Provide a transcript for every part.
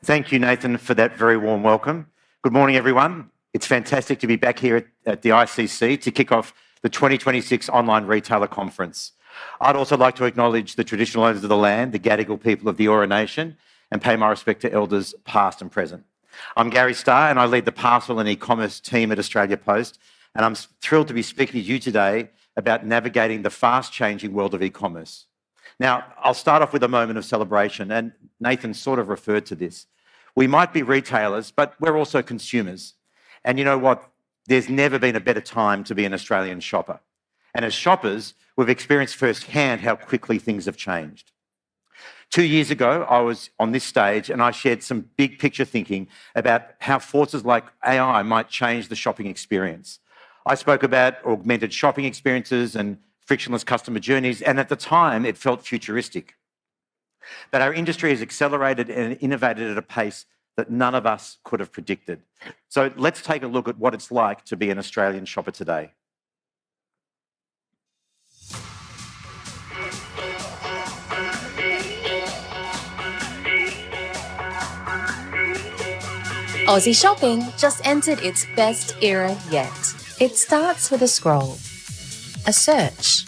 Thank you, Nathan, for that very warm welcome. Good morning, everyone. It's fantastic to be back here at the ICC to kick off the 2026 Online Retailer Conference. I'd also like to acknowledge the traditional owners of the land, the Gadigal people of the Eora Nation, and pay my respect to elders past and present. I'm Gary Starr, and I lead the parcel and e-commerce team at Australia Post, and I'm thrilled to be speaking to you today about navigating the fast-changing world of e-commerce. Now, I'll start off with a moment of celebration, and Nathan sort of referred to this. We might be retailers, but we're also consumers. And you know what? There's never been a better time to be an Australian shopper. And as shoppers, we've experienced firsthand how quickly things have changed. 2 years ago, I was on this stage and I shared some big picture thinking about how forces like AI might change the shopping experience. I spoke about augmented shopping experiences and frictionless customer journeys, and at the time, it felt futuristic. But our industry has accelerated and innovated at a pace that none of us could have predicted. So let's take a look at what it's like to be an Australian shopper today. Aussie shopping just entered its best era yet. It starts with a scroll, a search,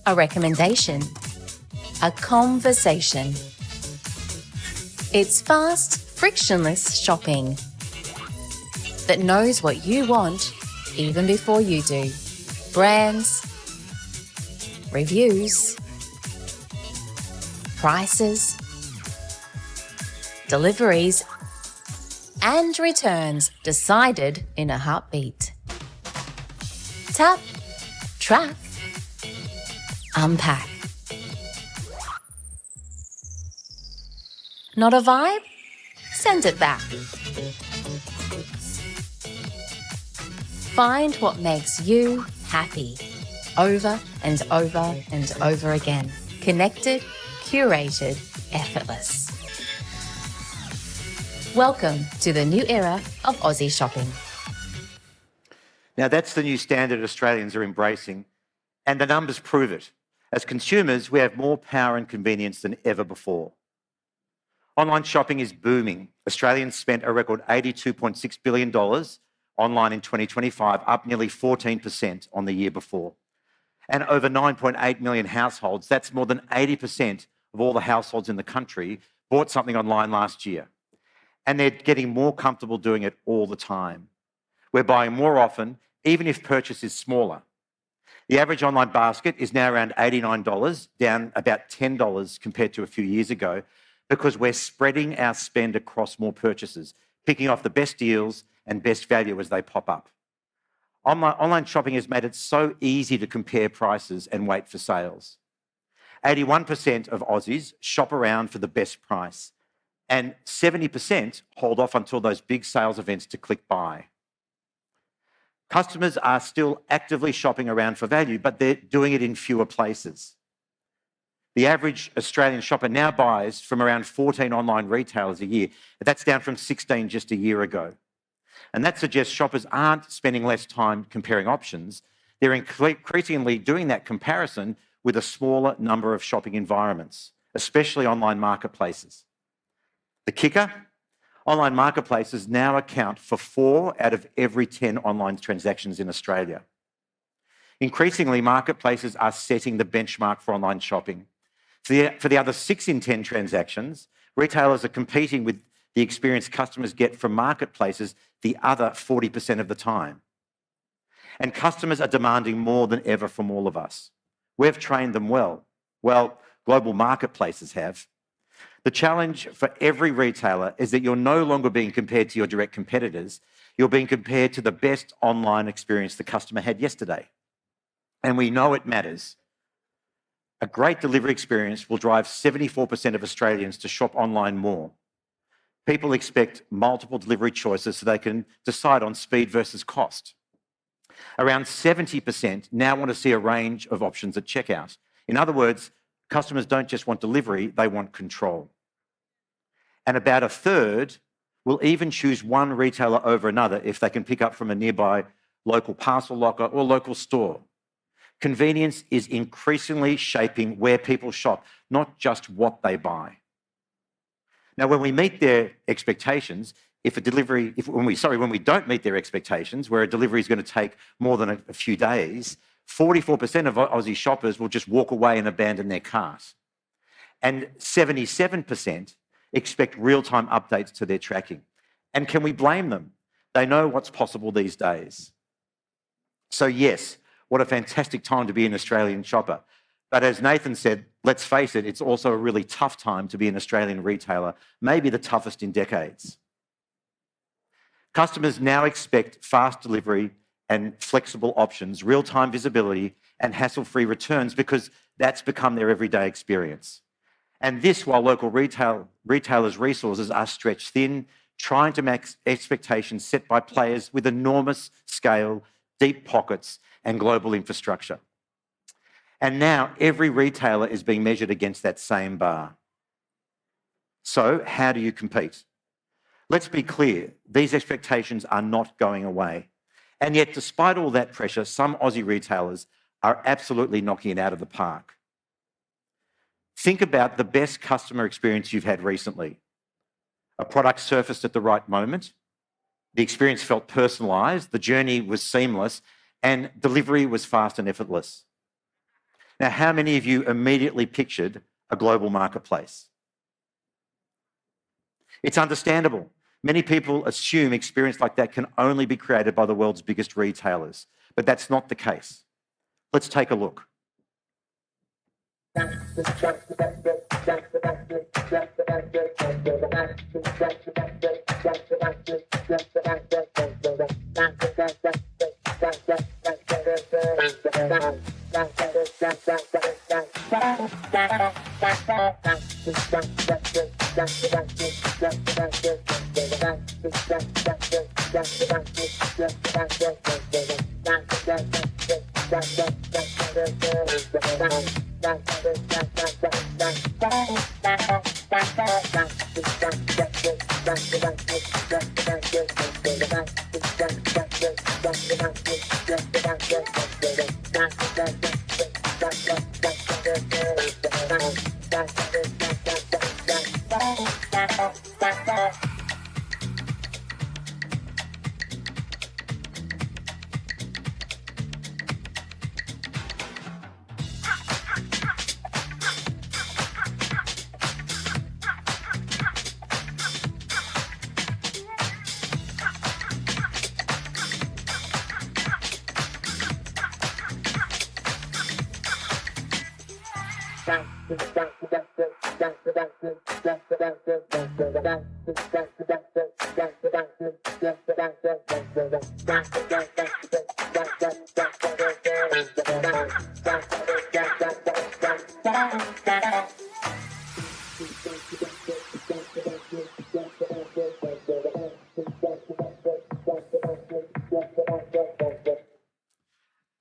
a recommendation, a conversation. It's fast, frictionless shopping that knows what you want even before you do. Brands, reviews, prices, deliveries, and returns decided in a heartbeat. Tap, track, unpack. Not a vibe? Send it back. Find what makes you happy over and over and over again. Connected, curated, effortless. Welcome to the new era of Aussie shopping. Now, that's the new standard Australians are embracing, and the numbers prove it. As consumers, we have more power and convenience than ever before. Online shopping is booming. Australians spent a record $82.6 billion online in 2025, up nearly 14% on the year before. And over 9.8 million households, that's more than 80% of all the households in the country, bought something online last year. And they're getting more comfortable doing it all the time. We're buying more often, even if purchase is smaller. The average online basket is now around $89, down about $10 compared to a few years ago, because we're spreading our spend across more purchases, picking off the best deals and best value as they pop up. Online shopping has made it so easy to compare prices and wait for sales. 81% of Aussies shop around for the best price, and 70% hold off until those big sales events to click buy. Customers are still actively shopping around for value, but they're doing it in fewer places. The average Australian shopper now buys from around 14 online retailers a year. That's down from 16 just a year ago. And that suggests shoppers aren't spending less time comparing options. They're increasingly doing that comparison with a smaller number of shopping environments, especially online marketplaces. The kicker? Online marketplaces now account for 4 out of every 10 online transactions in Australia. Increasingly, marketplaces are setting the benchmark for online shopping. For the other 6 in 10 transactions, retailers are competing with the experience customers get from marketplaces the other 40% of the time. And customers are demanding more than ever from all of us. We've trained them well. Well, global marketplaces have. The challenge for every retailer is that you're no longer being compared to your direct competitors. You're being compared to the best online experience the customer had yesterday. And we know it matters. A great delivery experience will drive 74% of Australians to shop online more. People expect multiple delivery choices so they can decide on speed versus cost. Around 70% now want to see a range of options at checkout. In other words, customers don't just want delivery, they want control. And about a third will even choose one retailer over another if they can pick up from a nearby local parcel locker or local store. Convenience is increasingly shaping where people shop, not just what they buy. Now, when we meet their expectations, when we don't meet their expectations, where a delivery is going to take more than a few days, 44% of Aussie shoppers will just walk away and abandon their cart. And 77% expect real-time updates to their tracking. And can we blame them? They know what's possible these days. So yes, what a fantastic time to be an Australian shopper. But as Nathan said, let's face it, it's also a really tough time to be an Australian retailer, maybe the toughest in decades. Customers now expect fast delivery and flexible options, real-time visibility and hassle-free returns because that's become their everyday experience. And this while local retailers' resources are stretched thin, trying to match expectations set by players with enormous scale, deep pockets and global infrastructure. And now every retailer is being measured against that same bar. So how do you compete? Let's be clear, these expectations are not going away. And yet, despite all that pressure, some Aussie retailers are absolutely knocking it out of the park. Think about the best customer experience you've had recently. A product surfaced at the right moment, the experience felt personalised, the journey was seamless, and delivery was fast and effortless. Now, how many of you immediately pictured a global marketplace? It's understandable. Many people assume experience like that can only be created by the world's biggest retailers, but that's not the case. Let's take a look.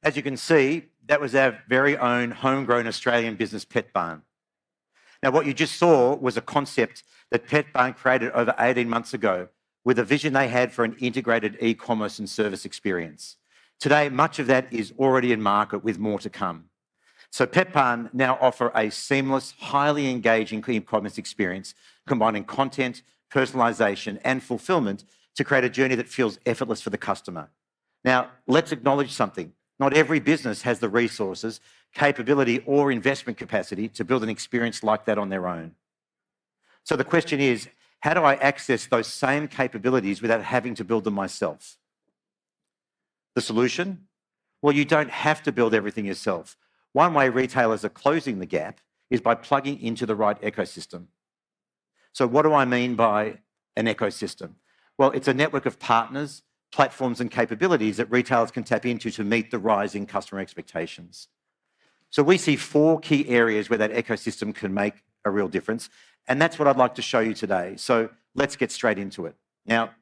As you can see, that was our very own homegrown Australian business Pet Barn. Now, what you just saw was a concept that Pet Barn created over 18 months ago with a vision they had for an integrated e-commerce and service experience. Today, much of that is already in market with more to come. So Pet Barn now offer a seamless, highly engaging e-commerce experience, combining content, personalisation and fulfilment to create a journey that feels effortless for the customer. Now, let's acknowledge something. Not every business has the resources, capability or investment capacity to build an experience like that on their own. So the question is, how do I access those same capabilities without having to build them myself? The solution? Well, you don't have to build everything yourself. One way retailers are closing the gap is by plugging into the right ecosystem. So what do I mean by an ecosystem? Well, it's a network of partners, platforms and capabilities that retailers can tap into to meet the rising customer expectations. So we see 4 key areas where that ecosystem can make a real difference, and that's what I'd like to show you today. So let's get straight into it. Now,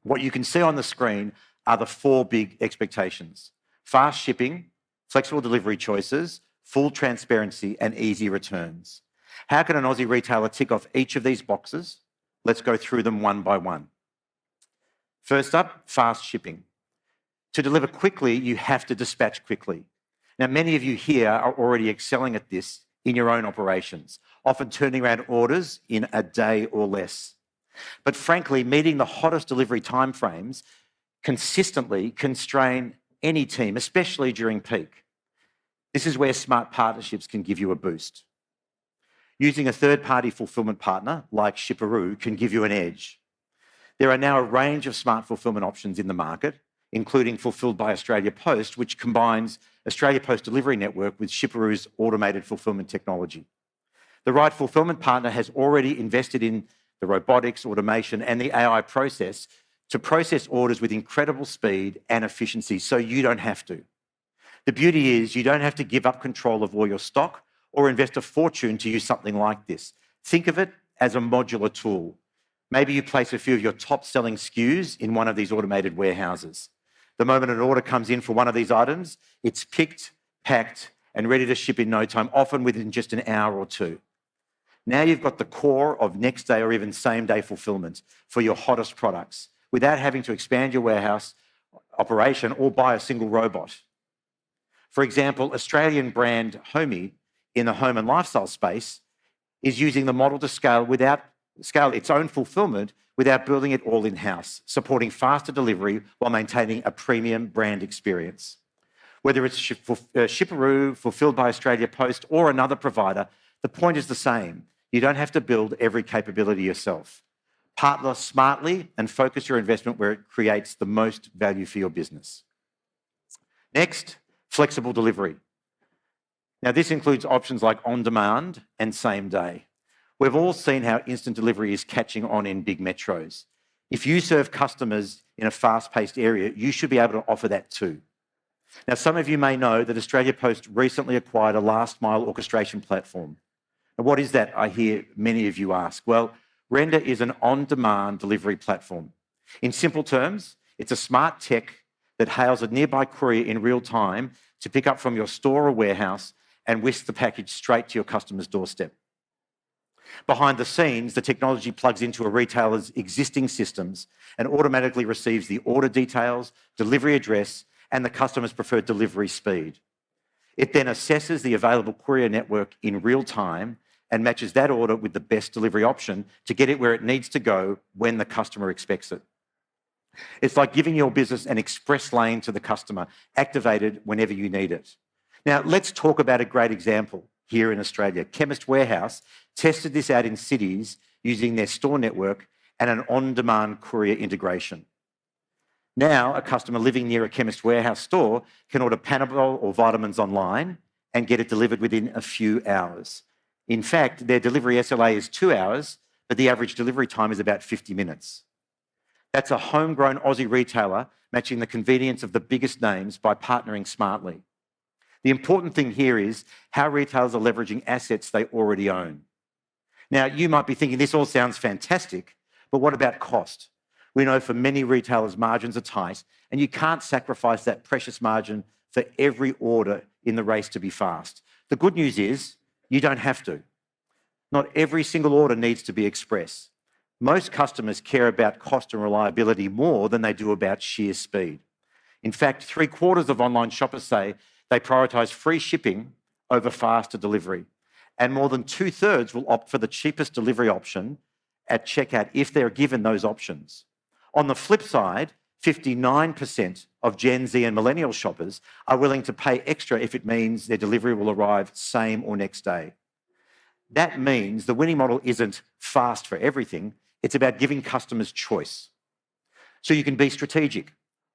what you can see on the screen are the 4 big expectations: fast shipping, flexible delivery choices, full transparency, and easy returns. How can an Aussie retailer tick off each of these boxes? Let's go through them one by one. First up, fast shipping. To deliver quickly, you have to dispatch quickly. Now, many of you here are already excelling at this in your own operations, often turning around orders in a day or less. But frankly, meeting the hottest delivery timeframes consistently constrain any team, especially during peak. This is where smart partnerships can give you a boost. Using a third-party fulfilment partner like Shipperoo can give you an edge. There are now a range of smart fulfilment options in the market, including Fulfilled by Australia Post, which combines Australia Post delivery network with Shipperoo's automated fulfilment technology. The right fulfilment partner has already invested in the robotics, automation, and the AI process to process orders with incredible speed and efficiency, so you don't have to. The beauty is you don't have to give up control of all your stock or invest a fortune to use something like this. Think of it as a modular tool. Maybe you place a few of your top-selling SKUs in one of these automated warehouses. The moment an order comes in for one of these items, it's picked, packed, and ready to ship in no time, often within just an hour or two. Now you've got the core of next day or even same day fulfillment for your hottest products without having to expand your warehouse operation or buy a single robot. For example, Australian brand Homey in the home and lifestyle space is using the model to scale its own fulfillment without building it all in-house, supporting faster delivery while maintaining a premium brand experience. Whether it's Shipperoo, Fulfilled by Australia Post, or another provider, the point is the same. You don't have to build every capability yourself. Partner smartly and focus your investment where it creates the most value for your business. Next, flexible delivery. Now, this includes options like on-demand and same-day. We've all seen how instant delivery is catching on in big metros. If you serve customers in a fast-paced area, you should be able to offer that too. Now, some of you may know that Australia Post recently acquired a last-mile orchestration platform. Now, what is that, I hear many of you ask? Well, Render is an on-demand delivery platform. In simple terms, it's a smart tech that hails a nearby courier in real time to pick up from your store or warehouse and whisk the package straight to your customer's doorstep. Behind the scenes, the technology plugs into a retailer's existing systems and automatically receives the order details, delivery address, and the customer's preferred delivery speed. It then assesses the available courier network in real time and matches that order with the best delivery option to get it where it needs to go when the customer expects it. It's like giving your business an express lane to the customer, activated whenever you need it. Now, let's talk about a great example here in Australia. Chemist Warehouse tested this out in cities using their store network and an on-demand courier integration. Now, a customer living near a Chemist Warehouse store can order Panadol or vitamins online and get it delivered within a few hours. In fact, their delivery SLA is 2 hours, but the average delivery time is about 50 minutes. That's a homegrown Aussie retailer matching the convenience of the biggest names by partnering smartly. The important thing here is how retailers are leveraging assets they already own. Now, you might be thinking this all sounds fantastic, but what about cost? We know for many retailers, margins are tight, and you can't sacrifice that precious margin for every order in the race to be fast. The good news is you don't have to. Not every single order needs to be express. Most customers care about cost and reliability more than they do about sheer speed. In fact, 3/4 of online shoppers say they prioritise free shipping over faster delivery. And more than 2/3 will opt for the cheapest delivery option at checkout if they're given those options. On the flip side, 59% of Gen Z and millennial shoppers are willing to pay extra if it means their delivery will arrive same or next day. That means the winning model isn't fast for everything, it's about giving customers choice. So you can be strategic,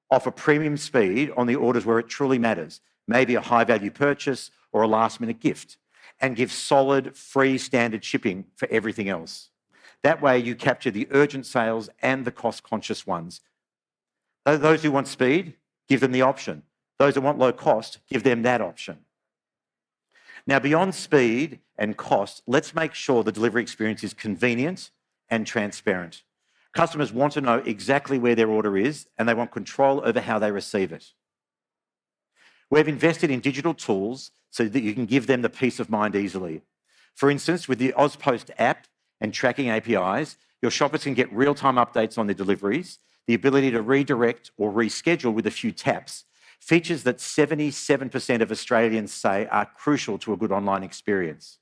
offer premium speed on the orders where it truly matters, maybe a high-value purchase or a last-minute gift, and give solid, free standard shipping for everything else. That way you capture the urgent sales and the cost-conscious ones. Those who want speed, give them the option. Those who want low cost, give them that option. Now, beyond speed and cost, let's make sure the delivery experience is convenient and transparent. Customers want to know exactly where their order is, and they want control over how they receive it. We've invested in digital tools so that you can give them the peace of mind easily. For instance, with the AusPost app and tracking APIs, your shoppers can get real-time updates on their deliveries, the ability to redirect or reschedule with a few taps, features that 77% of Australians say are crucial to a good online experience.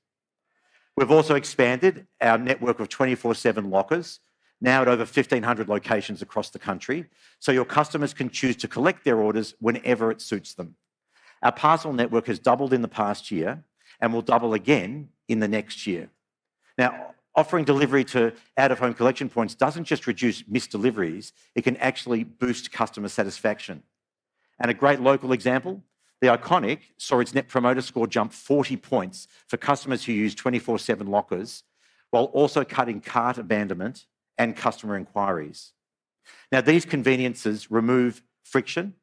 We've also expanded our network of 24/7 lockers, now at over 1,500 locations across the country, so your customers can choose to collect their orders whenever it suits them. Our parcel network has doubled in the past year and will double again in the next year. Now, offering delivery to out-of-home collection points doesn't just reduce missed deliveries, it can actually boost customer satisfaction. And a great local example, The Iconic saw its Net Promoter Score jump 40 points for customers who use 24/7 lockers, while also cutting cart abandonment and customer inquiries. Now, these conveniences remove friction,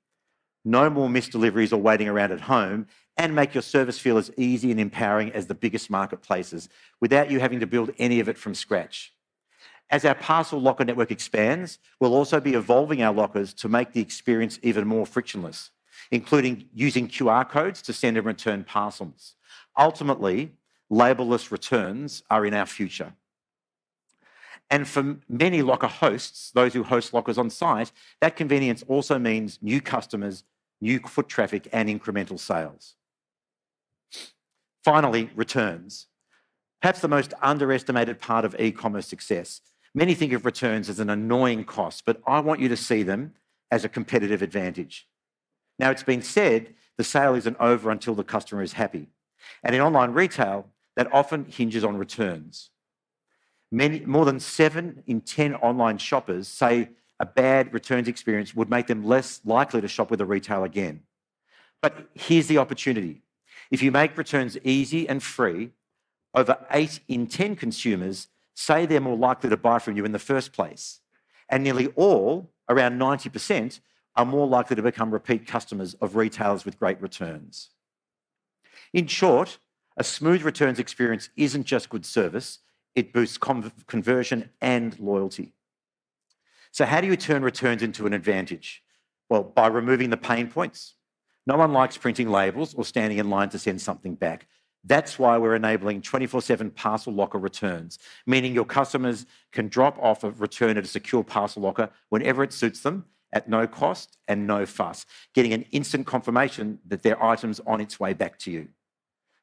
no more missed deliveries or waiting around at home, and make your service feel as easy and empowering as the biggest marketplaces without you having to build any of it from scratch. As our parcel locker network expands, we'll also be evolving our lockers to make the experience even more frictionless, including using QR codes to send and return parcels. Ultimately, labelless returns are in our future. And for many locker hosts, those who host lockers on site, that convenience also means new customers, new foot traffic, and incremental sales. Finally, returns. Perhaps the most underestimated part of e-commerce success. Many think of returns as an annoying cost, but I want you to see them as a competitive advantage. Now, it's been said the sale isn't over until the customer is happy. And in online retail, that often hinges on returns. More than 7 in 10 online shoppers say a bad returns experience would make them less likely to shop with a retailer again. But here's the opportunity. If you make returns easy and free, over 8 in 10 consumers say they're more likely to buy from you in the first place. And nearly all, around 90%, are more likely to become repeat customers of retailers with great returns. In short, a smooth returns experience isn't just good service, it boosts conversion and loyalty. So how do you turn returns into an advantage? Well, by removing the pain points. No one likes printing labels or standing in line to send something back. That's why we're enabling 24/7 parcel locker returns, meaning your customers can drop off a return at a secure parcel locker whenever it suits them at no cost and no fuss, getting an instant confirmation that their item's on its way back to you.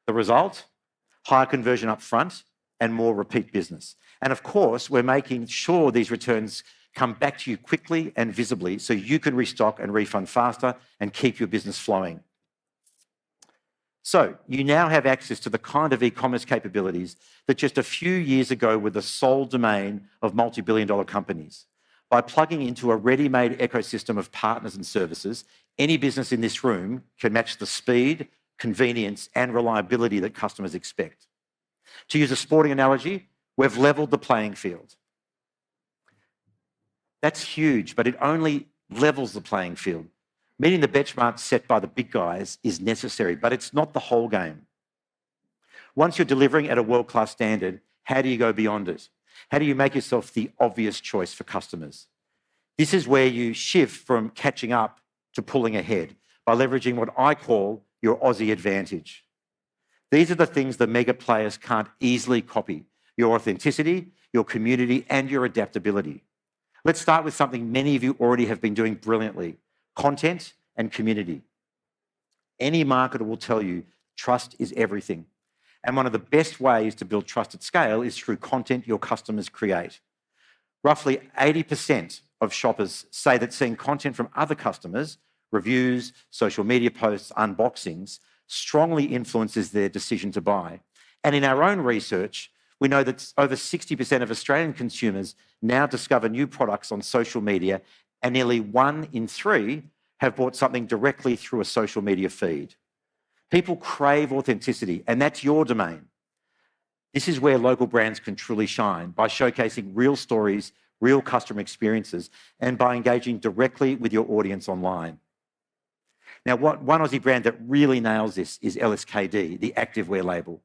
The result? Higher conversion up front and more repeat business. And of course, we're making sure these returns come back to you quickly and visibly so you can restock and refund faster and keep your business flowing. So you now have access to the kind of e-commerce capabilities that just a few years ago were the sole domain of multi-billion-dollar companies. By plugging into a ready-made ecosystem of partners and services, any business in this room can match the speed, convenience, and reliability that customers expect. To use a sporting analogy, we've leveled the playing field. That's huge, but it only levels the playing field. Meeting the benchmarks set by the big guys is necessary, but it's not the whole game. Once you're delivering at a world-class standard, how do you go beyond it? How do you make yourself the obvious choice for customers? This is where you shift from catching up to pulling ahead by leveraging what I call your Aussie advantage. These are the things the mega players can't easily copy: your authenticity, your community, and your adaptability. Let's start with something many of you already have been doing brilliantly: content and community. Any marketer will tell you trust is everything. And one of the best ways to build trust at scale is through content your customers create. Roughly 80% of shoppers say that seeing content from other customers, reviews, social media posts, unboxings, strongly influences their decision to buy. And in our own research, we know that over 60% of Australian consumers now discover new products on social media, and nearly 1 in 3 have bought something directly through a social media feed. People crave authenticity, and that's your domain. This is where local brands can truly shine, by showcasing real stories, real customer experiences, and by engaging directly with your audience online. Now, one Aussie brand that really nails this is LSKD, the activewear label.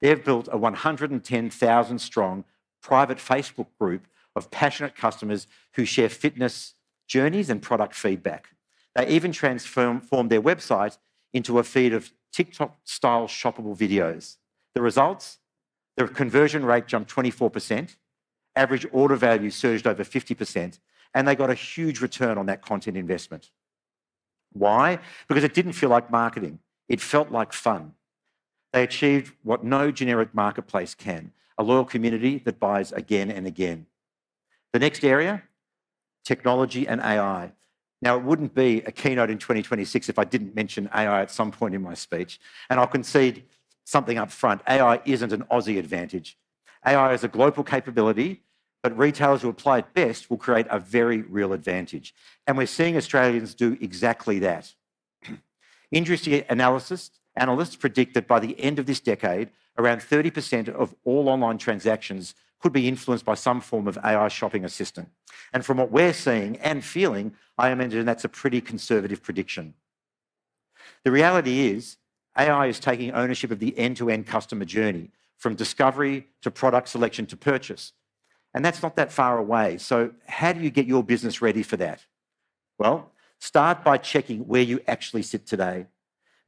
They've built a 110,000 strong private Facebook group of passionate customers who share fitness journeys and product feedback. They even transformed their website into a feed of TikTok-style shoppable videos. The results? The conversion rate jumped 24%, average order value surged over 50%, and they got a huge return on that content investment. Why? Because it didn't feel like marketing. It felt like fun. They achieved what no generic marketplace can, a loyal community that buys again and again. The next area, technology and AI. Now, it wouldn't be a keynote in 2026 if I didn't mention AI at some point in my speech, and I'll concede something up front. AI isn't an Aussie advantage. AI is a global capability, but retailers who apply it best will create a very real advantage. And we're seeing Australians do exactly that. Industry analysts predict that by the end of this decade, around 30% of all online transactions could be influenced by some form of AI shopping assistant. And from what we're seeing and feeling, I imagine that's a pretty conservative prediction. The reality is, AI is taking ownership of the end-to-end customer journey, from discovery to product selection to purchase. And that's not that far away. So how do you get your business ready for that? Well, start by checking where you actually sit today.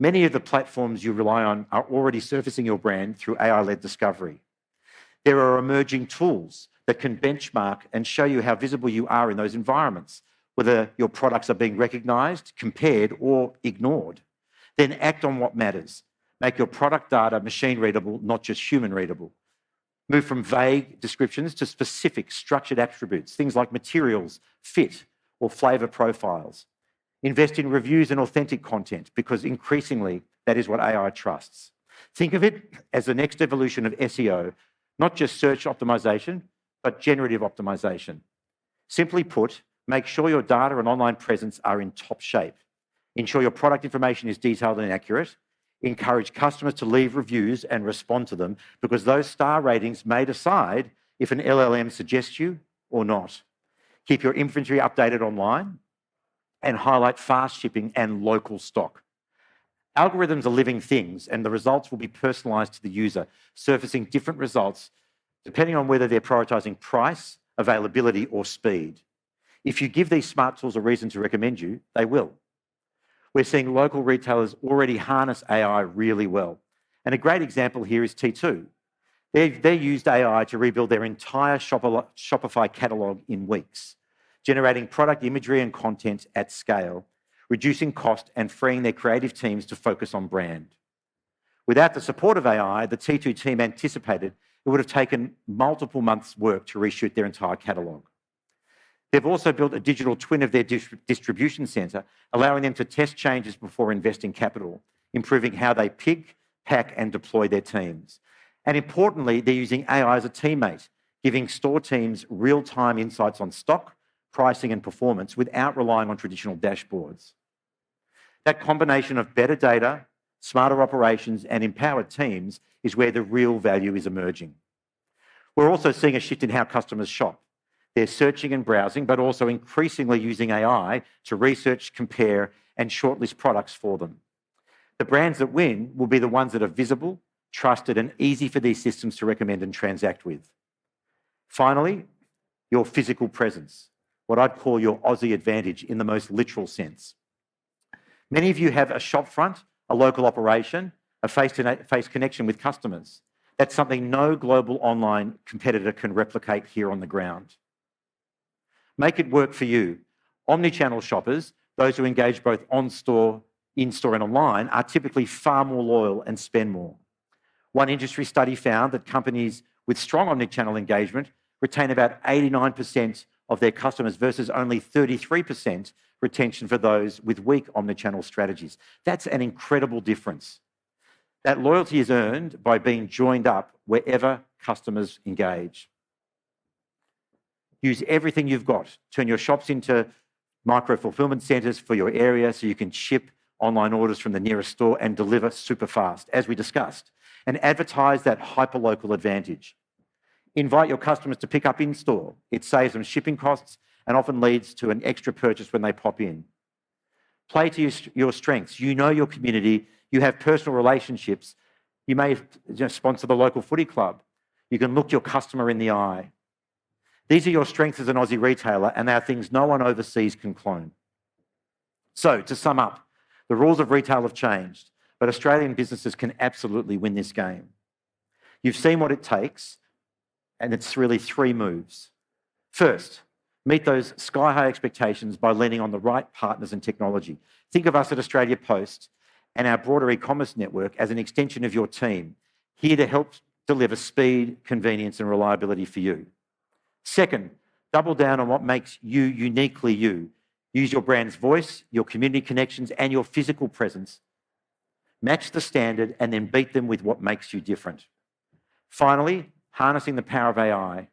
Many of the platforms you rely on are already surfacing your brand through AI-led discovery. There are emerging tools that can benchmark and show you how visible you are in those environments, whether your products are being recognised, compared, or ignored. Then act on what matters. Make your product data machine readable, not just human readable. Move from vague descriptions to specific structured attributes, things like materials, fit, or flavour profiles. Invest in reviews and authentic content, because increasingly that is what AI trusts. Think of it as the next evolution of SEO, not just search optimization, but generative optimization. Simply put, make sure your data and online presence are in top shape. Ensure your product information is detailed and accurate. Encourage customers to leave reviews and respond to them, because those star ratings may decide if an LLM suggests you or not. Keep your inventory updated online and highlight fast shipping and local stock. Algorithms are living things, and the results will be personalised to the user, surfacing different results depending on whether they're prioritising price, availability, or speed. If you give these smart tools a reason to recommend you, they will. We're seeing local retailers already harness AI really well. And a great example here is T2. They used AI to rebuild their entire Shopify catalogue in weeks, generating product imagery and content at scale, reducing cost and freeing their creative teams to focus on brand. Without the support of AI, the T2 team anticipated it would have taken multiple months' work to reshoot their entire catalogue. They've also built a digital twin of their distribution centre, allowing them to test changes before investing capital, improving how they pick, pack, and deploy their teams. And importantly, they're using AI as a teammate, giving store teams real-time insights on stock, pricing, and performance without relying on traditional dashboards. That combination of better data, smarter operations, and empowered teams is where the real value is emerging. We're also seeing a shift in how customers shop. They're searching and browsing, but also increasingly using AI to research, compare, and shortlist products for them. The brands that win will be the ones that are visible, trusted, and easy for these systems to recommend and transact with. Finally, your physical presence, what I'd call your Aussie advantage in the most literal sense. Many of you have a shop front, a local operation, a face-to-face connection with customers. That's something no global online competitor can replicate here on the ground. Make it work for you. Omnichannel shoppers, those who engage both on-store, in-store, and online, are typically far more loyal and spend more. One industry study found that companies with strong omnichannel engagement retain about 89% of their customers versus only 33% retention for those with weak omnichannel strategies. That's an incredible difference. That loyalty is earned by being joined up wherever customers engage. Use everything you've got. Turn your shops into micro-fulfilment centres for your area so you can ship online orders from the nearest store and deliver super fast, as we discussed. And advertise that hyper-local advantage. Invite your customers to pick up in-store. It saves them shipping costs and often leads to an extra purchase when they pop in. Play to your strengths. You know your community. You have personal relationships. You may sponsor the local footy club. You can look your customer in the eye. These are your strengths as an Aussie retailer, and they are things no one overseas can clone. So, to sum up, the rules of retail have changed, but Australian businesses can absolutely win this game. You've seen what it takes, and it's really 3 moves. First, meet those sky-high expectations by leaning on the right partners and technology. Think of us at Australia Post and our broader e-commerce network as an extension of your team, here to help deliver speed, convenience, and reliability for you. Second, double down on what makes you uniquely you. Use your brand's voice, your community connections, and your physical presence. Match the standard and then beat them with what makes you different. Finally, harnessing the power of AI.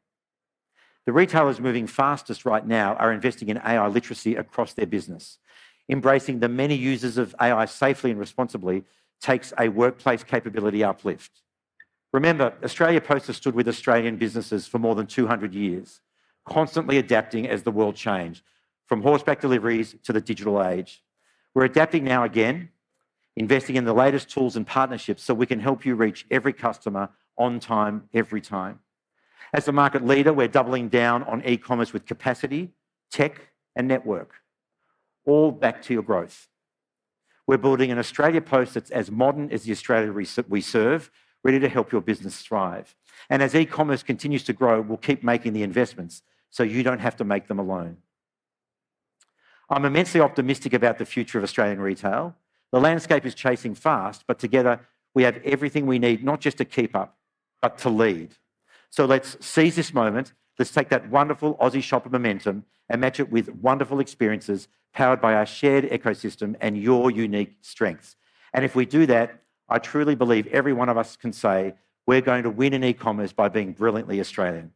The retailers moving fastest right now are investing in AI literacy across their business. Embracing the many users of AI safely and responsibly takes a workplace capability uplift. Remember, Australia Post has stood with Australian businesses for more than 200 years, constantly adapting as the world changed, from horseback deliveries to the digital age. We're adapting now again, investing in the latest tools and partnerships so we can help you reach every customer on time, every time. As the market leader, we're doubling down on e-commerce with capacity, tech, and network, all back to your growth. We're building an Australia Post that's as modern as the Australia we serve, ready to help your business thrive. And as e-commerce continues to grow, we'll keep making the investments so you don't have to make them alone. I'm immensely optimistic about the future of Australian retail. The landscape is chasing fast, but together we have everything we need, not just to keep up, but to lead. So let's seize this moment. Let's take that wonderful Aussie shopper momentum and match it with wonderful experiences powered by our shared ecosystem and your unique strengths. And if we do that, I truly believe every one of us can say we're going to win in e-commerce by being brilliantly Australian.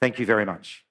Thank you very much.